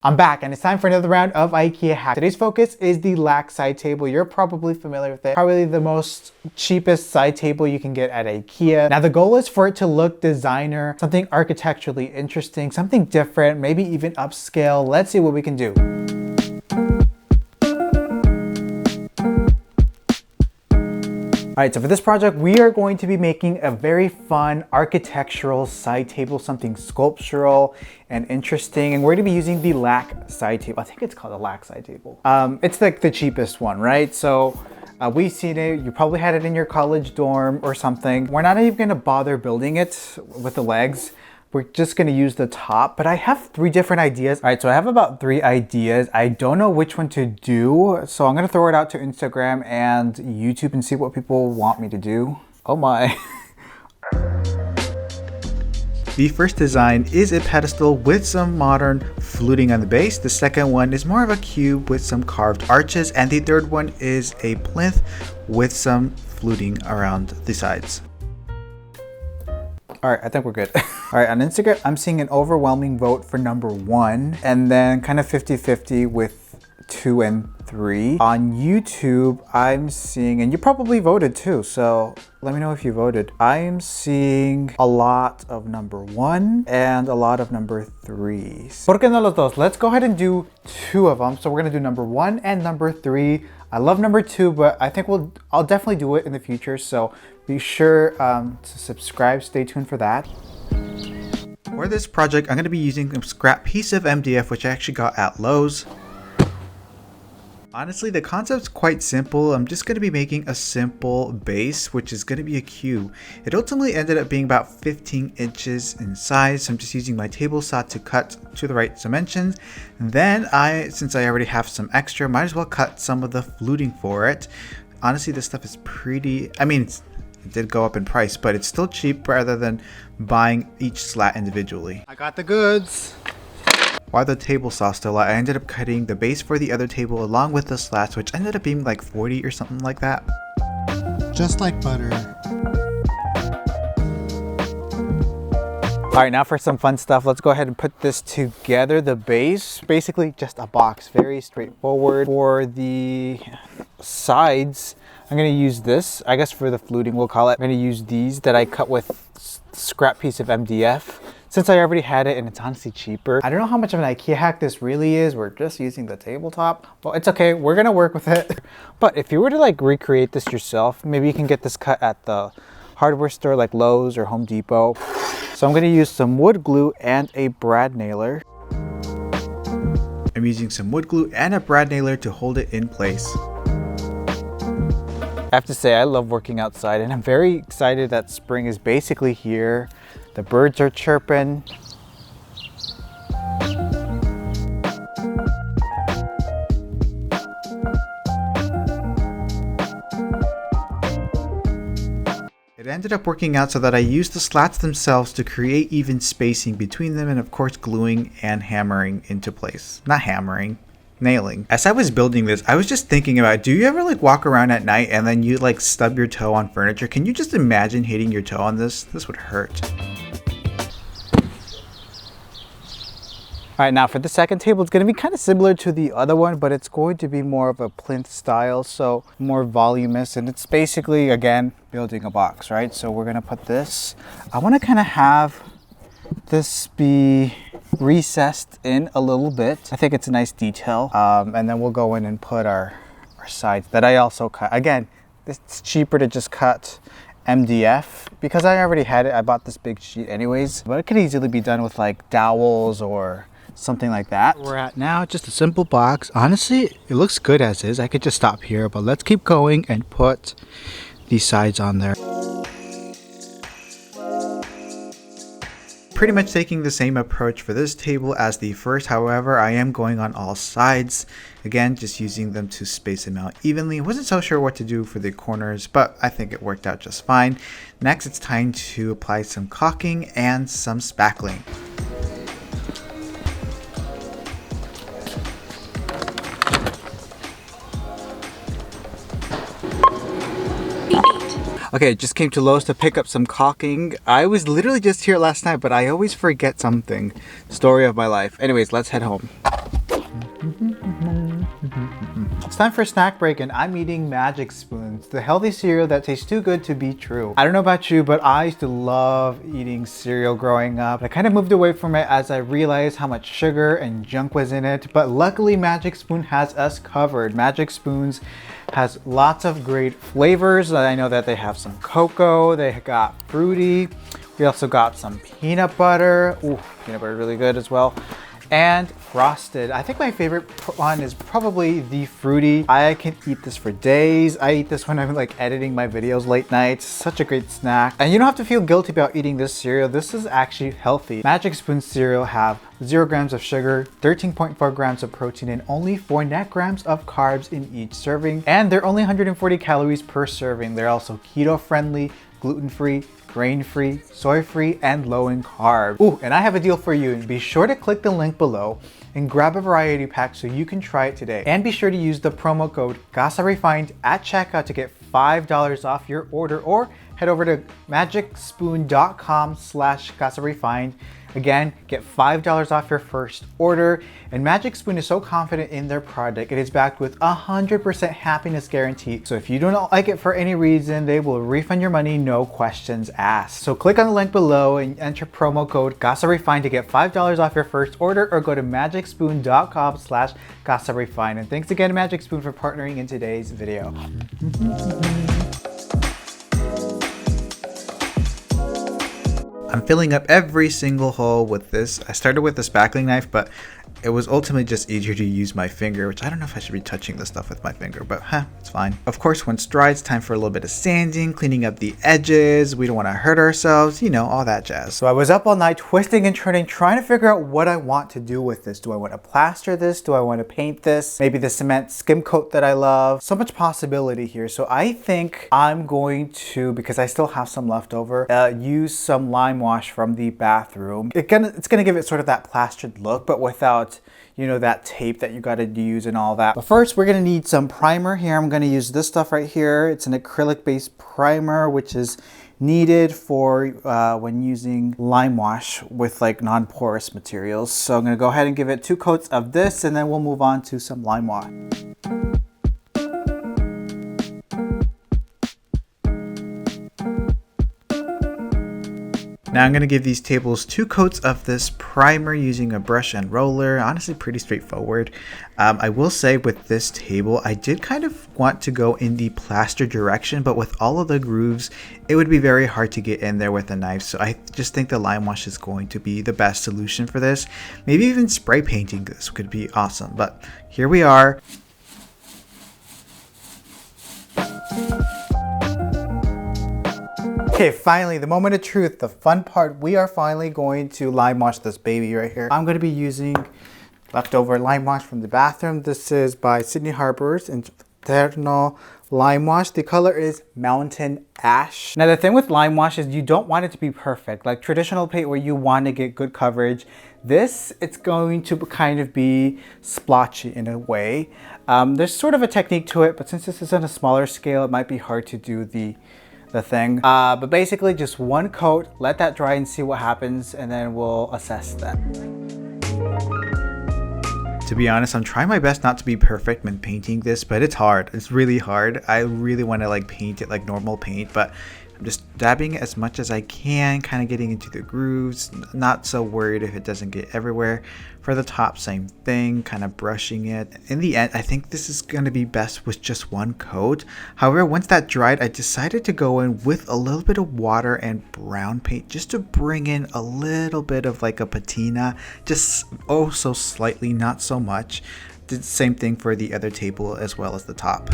I'm back and it's time for another round of IKEA Hacks. Today's focus is the lac side table. You're probably familiar with it. Probably the most cheapest side table you can get at IKEA. Now the goal is for it to look designer, something architecturally interesting, something different, maybe even upscale. Let's see what we can do. All right, so for this project, we are going to be making a very fun architectural side table, something sculptural and interesting. And we're gonna be using the lac side table. I think it's called a lac side table. It's like the cheapest one, right? So we've seen it, you probably had it in your college dorm or something. We're not even gonna bother building it with the legs. We're just gonna use the top, but I have 3 different ideas. All right, so I have about 3 ideas. I don't know which one to do, so I'm gonna throw it out to Instagram and YouTube and see what people want me to do. Oh my. The first design is a pedestal with some modern fluting on the base. The second one is more of a cube with some carved arches, and the third one is a plinth with some fluting around the sides. All right, I think we're good. All right, on Instagram, I'm seeing an overwhelming vote for number 1 and then kind of 50-50 with 2 and 3. On YouTube, I'm seeing, and you probably voted too, so let me know if you voted. I am seeing a lot of number 1 and a lot of number 3. ¿Por qué no los dos? Let's go ahead and do 2 of them. So we're gonna do number 1 and number 3. I love number 2, but I think I'll definitely do it in the future. So be sure to subscribe, stay tuned for that. For this project, I'm going to be using a scrap piece of MDF, which I actually got at Lowe's. Honestly, the concept's quite simple. I'm just going to be making a simple base, which is going to be a cube. It ultimately ended up being about 15 inches in size. So I'm just using my table saw to cut to the right dimensions. Then since I already have some extra, might as well cut some of the fluting for it. Honestly, this stuff is pretty, it did go up in price, but it's still cheap rather than buying each slat individually. I got the goods. While the table saw still out, I ended up cutting the base for the other table along with the slats, which ended up being like 40 or something like that. Just like butter. All right, now for some fun stuff. Let's go ahead and put this together. The base, basically just a box, very straightforward. For the sides, I'm gonna use this, I guess for the fluting we'll call it. I'm gonna use these that I cut with scrap piece of MDF. Since I already had it and it's honestly cheaper. I don't know how much of an IKEA hack this really is. We're just using the tabletop. Well, it's okay, we're gonna work with it. But if you were to like recreate this yourself, maybe you can get this cut at the hardware store like Lowe's or Home Depot. So I'm gonna use some wood glue and a brad nailer. I'm using some wood glue and a brad nailer to hold it in place. I have to say, I love working outside and I'm very excited that spring is basically here. The birds are chirping. It ended up working out so that I used the slats themselves to create even spacing between them and of course gluing and hammering into place. Not hammering. Nailing. As I was building this, I was just thinking about, do you ever like walk around at night and then you like stub your toe on furniture? Can you just imagine hitting your toe on this? This would hurt. All right, now for the second table, it's going to be kind of similar to the other one, but it's going to be more of a plinth style, so more voluminous, and it's basically, again, building a box, right? So we're going to put this, I want to kind of have this be recessed in a little bit. I think it's a nice detail. And then we'll go in and put our sides that I also cut. Again, it's cheaper to just cut MDF because I already had it. I bought this big sheet anyways, but it could easily be done with like dowels or something like that. We're at now just a simple box. Honestly, it looks good as is. I could just stop here, but let's keep going and put these sides on there. Pretty much taking the same approach for this table as the first. However, I am going on all sides. Again, just using them to space them out evenly. I wasn't so sure what to do for the corners, but I think it worked out just fine. Next, it's time to apply some caulking and some spackling. Okay, just came to Lowe's to pick up some caulking. I was literally just here last night, but I always forget something. Story of my life. Anyways, let's head home. It's time for a snack break and I'm eating Magic Spoons, the healthy cereal that tastes too good to be true. I don't know about you, but I used to love eating cereal growing up. I kind of moved away from it as I realized how much sugar and junk was in it, but luckily Magic Spoon has us covered. Magic Spoons has lots of great flavors. I know that they have some cocoa, they got fruity, we also got some peanut butter. Ooh, peanut butter is really good as well. And frosted. I think my favorite one is probably the fruity. I can eat this for days. I eat this when I'm like editing my videos late nights. Such a great snack. And you don't have to feel guilty about eating this cereal. This is actually healthy. Magic Spoon cereal have 0 grams of sugar, 13.4 grams of protein, and only 4 net grams of carbs in each serving. And they're only 140 calories per serving. They're also keto friendly, gluten-free, grain-free, soy-free, and low in carbs. Ooh, and I have a deal for you. Be sure to click the link below and grab a variety pack so you can try it today. And be sure to use the promo code CASAREFINED at checkout to get $5 off your order, or head over to magicspoon.com/CasaRefined. Again, get $5 off your first order. And Magic Spoon is so confident in their product, it is backed with 100% happiness guarantee. So if you don't like it for any reason, they will refund your money, no questions asked. So click on the link below and enter promo code CasaRefined to get $5 off your first order, or go to magicspoon.com/CasaRefined. And thanks again to Magic Spoon for partnering in today's video. I'm filling up every single hole with this. I started with the spackling knife, but it was ultimately just easier to use my finger, which I don't know if I should be touching this stuff with my finger, but it's fine. Of course, once dry, it's time for a little bit of sanding, cleaning up the edges. We don't want to hurt ourselves, you know, all that jazz. So I was up all night twisting and turning, trying to figure out what I want to do with this. Do I want to plaster this? Do I want to paint this? Maybe the cement skim coat that I love. So much possibility here. So I think I'm going to, because I still have some left over, use some lime wash from the bathroom. It's gonna give it sort of that plastered look, but without, you know, that tape that you gotta use and all that. But first, we're gonna need some primer here. I'm gonna use this stuff right here. It's an acrylic-based primer, which is needed for when using lime wash with like non-porous materials. So I'm gonna go ahead and give it 2 coats of this, and then we'll move on to some lime wash. Now I'm going to give these tables 2 coats of this primer using a brush and roller. Honestly, pretty straightforward. I will say with this table, I did kind of want to go in the plaster direction, but with all of the grooves, it would be very hard to get in there with a knife. So I just think the lime wash is going to be the best solution for this. Maybe even spray painting this could be awesome, but here we are. Okay, finally, the moment of truth, the fun part. We are finally going to lime wash this baby right here. I'm going to be using leftover lime wash from the bathroom. This is by Sydney Harbour's Internal Lime Wash. The color is Mountain Ash. Now the thing with lime wash is you don't want it to be perfect. Like traditional paint where you want to get good coverage, this, it's going to kind of be splotchy in a way. There's sort of a technique to it, but since this is on a smaller scale, it might be hard to do the thing. But basically just 1 coat, let that dry and see what happens, and then we'll assess that. To be honest, I'm trying my best not to be perfect when painting this, but it's hard. It's really hard. I really want to like paint it like normal paint, but I'm just dabbing it as much as I can, kind of getting into the grooves, not so worried if it doesn't get everywhere. For the top, same thing, kind of brushing it. In the end, I think this is going to be best with just 1 coat. However, once that dried, I decided to go in with a little bit of water and brown paint just to bring in a little bit of like a patina, just oh so slightly, not so much. Did the same thing for the other table as well as the top.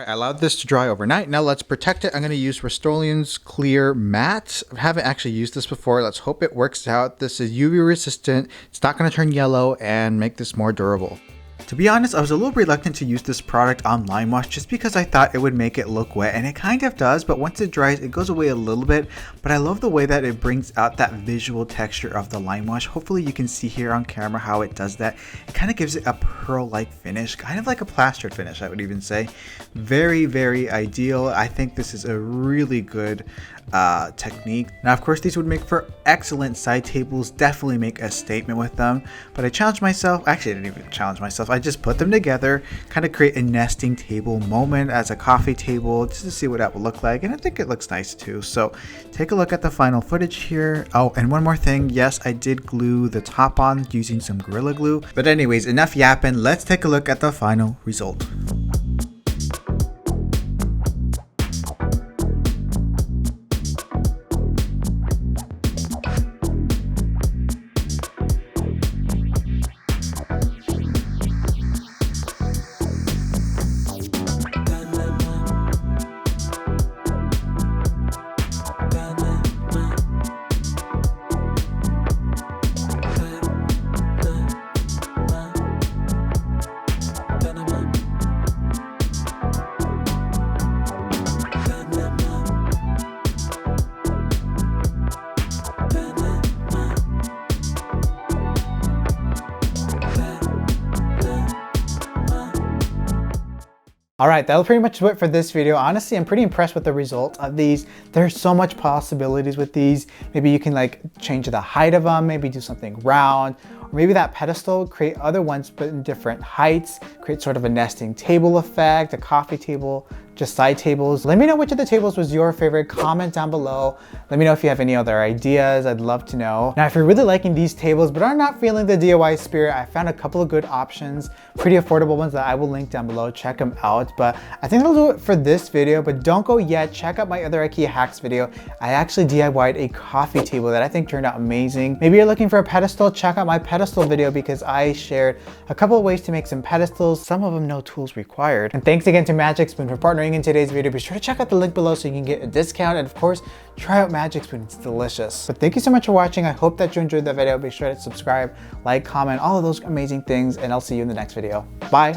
I allowed this to dry overnight. Now let's protect it. I'm going to use Rust-Oleum's Clear Matte. I haven't actually used this before. Let's hope it works out. This is UV resistant. It's not going to turn yellow and make this more durable. To be honest, I was a little reluctant to use this product on lime wash just because I thought it would make it look wet, and it kind of does, but once it dries it goes away a little bit. But I love the way that it brings out that visual texture of the lime wash. Hopefully you can see here on camera how it does that. It kind of gives it a pearl-like finish, kind of like a plastered finish, I would even say. Very, very ideal. I think this is a really good technique. Now of course these would make for excellent side tables, definitely make a statement with them, but I challenged myself. Actually, I didn't even challenge myself, I just put them together, kind of create a nesting table moment as a coffee table just to see what that would look like, and I think it looks nice too. So take a look at the final footage here. Oh, and one more thing, yes, I did glue the top on using some Gorilla Glue, but anyways, enough yapping, let's take a look at the final result. Alright, that'll pretty much do it for this video. Honestly, I'm pretty impressed with the result of these. There's so much possibilities with these. Maybe you can like change the height of them, maybe do something round, or maybe that pedestal, create other ones but in different heights, create sort of a nesting table effect, a coffee table, just side tables. Let me know which of the tables was your favorite. Comment down below. Let me know if you have any other ideas. I'd love to know. Now, if you're really liking these tables but are not feeling the DIY spirit, I found a couple of good options, pretty affordable ones that I will link down below. Check them out. But I think that'll do it for this video, but don't go yet. Check out my other IKEA hacks video. I actually DIY'd a coffee table that I think turned out amazing. Maybe you're looking for a pedestal, check out my pedestal video because I shared a couple of ways to make some pedestals, some of them no tools required. And thanks again to Magic Spoon for partnering in today's video. Be sure to check out the link below so you can get a discount, and of course, try out Magic Spoon, it's delicious. But thank you so much for watching. I hope that you enjoyed the video. Be sure to subscribe, like, comment, all of those amazing things, and I'll see you in the next video. Bye.